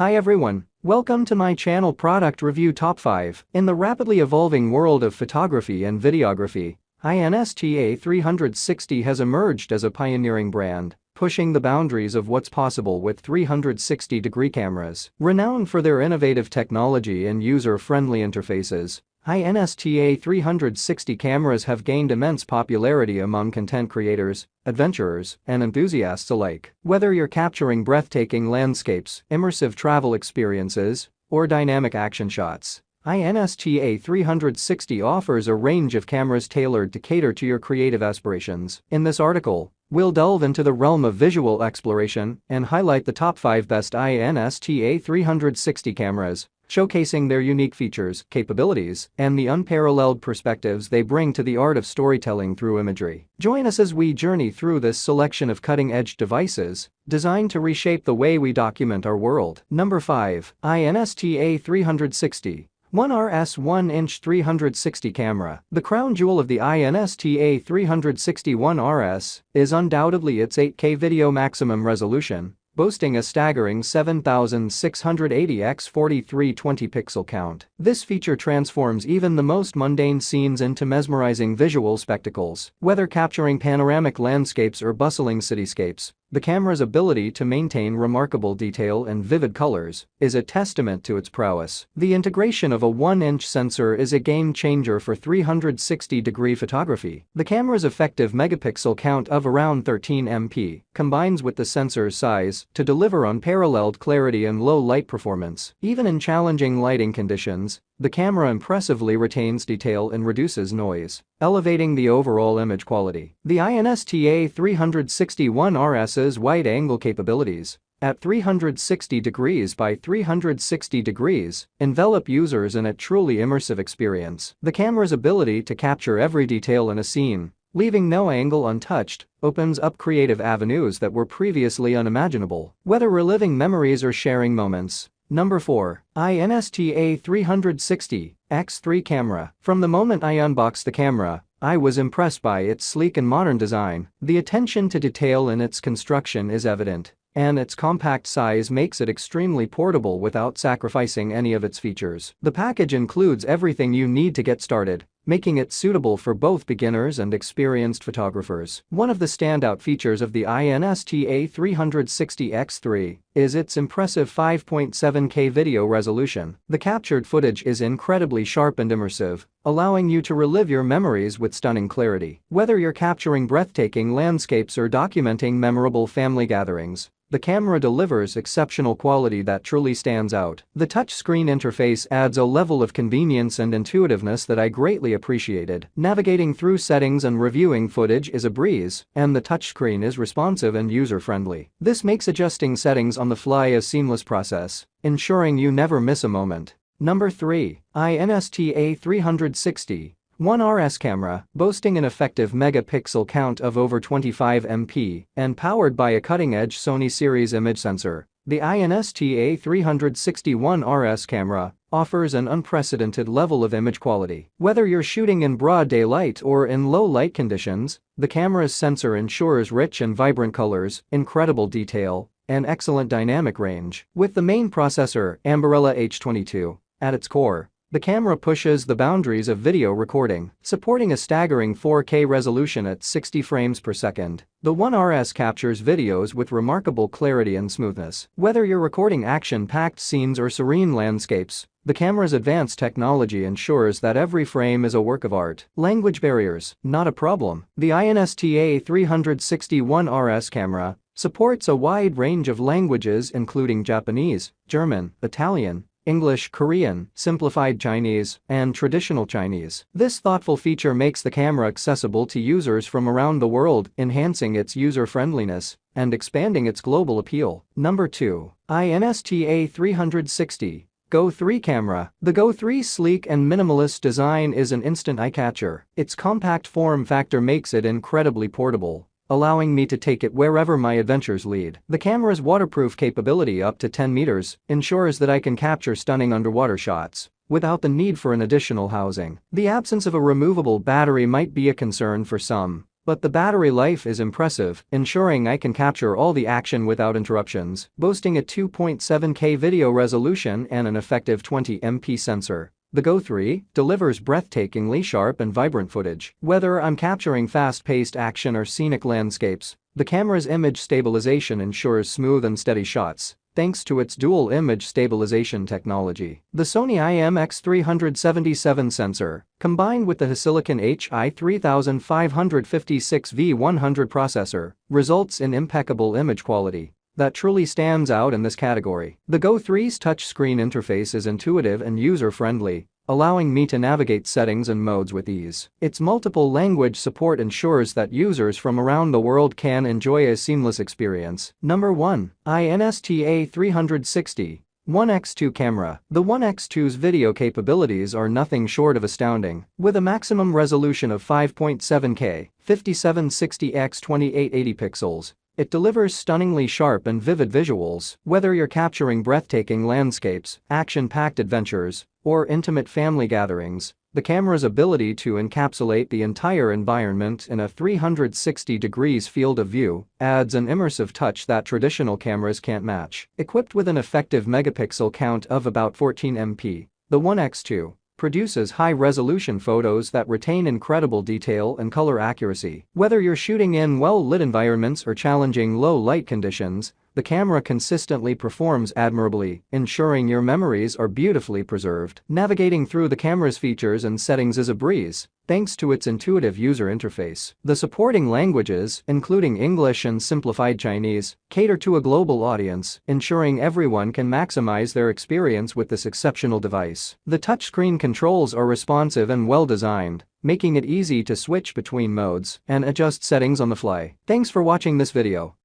Hi everyone, welcome to my channel Product Review Top 5. In the rapidly evolving world of photography and videography, Insta360 has emerged as a pioneering brand, pushing the boundaries of what's possible with 360-degree cameras. Renowned for their innovative technology and user-friendly interfaces, Insta360 cameras have gained immense popularity among content creators, adventurers, and enthusiasts alike. Whether you're capturing breathtaking landscapes, immersive travel experiences, or dynamic action shots, Insta360 offers a range of cameras tailored to cater to your creative aspirations. In this article, we'll delve into the realm of visual exploration and highlight the top 5 best Insta360 cameras, showcasing their unique features, capabilities, and the unparalleled perspectives they bring to the art of storytelling through imagery. Join us as we journey through this selection of cutting-edge devices designed to reshape the way we document our world. Number 5. Insta360 ONE RS 1" 360 Camera. The crown jewel of the Insta360 ONE RS is undoubtedly its 8K video maximum resolution, boasting a staggering 7680 x 4320 pixel count. This feature transforms even the most mundane scenes into mesmerizing visual spectacles. Whether capturing panoramic landscapes or bustling cityscapes, the camera's ability to maintain remarkable detail and vivid colors is a testament to its prowess. The integration of a 1" sensor is a game-changer for 360-degree photography. The camera's effective megapixel count of around 13 MP combines with the sensor's size to deliver unparalleled clarity and low light performance. Even in challenging lighting conditions, the camera impressively retains detail and reduces noise, elevating the overall image quality. The Insta360 ONE RS's wide-angle capabilities, at 360 degrees by 360 degrees, envelop users in a truly immersive experience. The camera's ability to capture every detail in a scene, leaving no angle untouched, opens up creative avenues that were previously unimaginable. Whether reliving memories or sharing moments. Number 4. Insta360 X3 Camera. From the moment I unboxed the camera, I was impressed by its sleek and modern design. The attention to detail in its construction is evident, and its compact size makes it extremely portable without sacrificing any of its features. The package includes everything you need to get started, making it suitable for both beginners and experienced photographers. One of the standout features of the Insta360 X3 is its impressive 5.7K video resolution. The captured footage is incredibly sharp and immersive, allowing you to relive your memories with stunning clarity. Whether you're capturing breathtaking landscapes or documenting memorable family gatherings, the camera delivers exceptional quality that truly stands out. The touchscreen interface adds a level of convenience and intuitiveness that I greatly appreciated. Navigating through settings and reviewing footage is a breeze, and the touchscreen is responsive and user-friendly. This makes adjusting settings on the fly a seamless process, ensuring you never miss a moment. Number 3. Insta360 ONE RS Camera. Boasting an effective megapixel count of over 25 MP and powered by a cutting-edge Sony series image sensor, the Insta360 ONE RS Camera offers an unprecedented level of image quality. Whether you're shooting in broad daylight or in low light conditions, the camera's sensor ensures rich and vibrant colors, incredible detail, and excellent dynamic range. With the main processor, Ambarella H22, at its core, the camera pushes the boundaries of video recording, supporting a staggering 4K resolution at 60 frames per second. The ONE RS captures videos with remarkable clarity and smoothness. Whether you're recording action-packed scenes or serene landscapes, the camera's advanced technology ensures that every frame is a work of art. Language barriers, not a problem. The Insta360 ONE RS Camera supports a wide range of languages including Japanese, German, Italian, English, Korean, simplified Chinese, and traditional Chinese. This thoughtful feature makes the camera accessible to users from around the world, enhancing its user-friendliness and expanding its global appeal. Number 2. Insta360 GO 3 Camera. The GO 3's sleek and minimalist design is an instant eye-catcher. Its compact form factor makes it incredibly portable, allowing me to take it wherever my adventures lead. The camera's waterproof capability up to 10 meters ensures that I can capture stunning underwater shots without the need for an additional housing. The absence of a removable battery might be a concern for some, But the battery life is impressive, ensuring I can capture all the action without interruptions, boasting a 2.7K video resolution and an effective 20MP sensor. The GO 3 delivers breathtakingly sharp and vibrant footage. Whether I'm capturing fast-paced action or scenic landscapes, the camera's image stabilization ensures smooth and steady shots, thanks to its dual image stabilization technology. The Sony IMX377 sensor, combined with the Silicon HI3556V100 processor, results in impeccable image quality that truly stands out in this category. The GO 3's touchscreen interface is intuitive and user-friendly, allowing me to navigate settings and modes with ease. Its multiple language support ensures that users from around the world can enjoy a seamless experience. Number 1. Insta360 ONE X2 Camera. The ONE X2's video capabilities are nothing short of astounding. With a maximum resolution of 5.7K, 5760 x 2880 pixels, it delivers stunningly sharp and vivid visuals. Whether you're capturing breathtaking landscapes, action-packed adventures, or intimate family gatherings, the camera's ability to encapsulate the entire environment in a 360 degrees field of view adds an immersive touch that traditional cameras can't match. Equipped with an effective megapixel count of about 14 MP, the ONE X2 produces high-resolution photos that retain incredible detail and color accuracy. Whether you're shooting in well-lit environments or challenging low-light conditions, the camera consistently performs admirably, ensuring your memories are beautifully preserved. Navigating through the camera's features and settings is a breeze, thanks to its intuitive user interface. The supporting languages, including English and simplified Chinese, cater to a global audience, ensuring everyone can maximize their experience with this exceptional device. The touchscreen controls are responsive and well-designed, making it easy to switch between modes and adjust settings on the fly. Thanks for watching this video.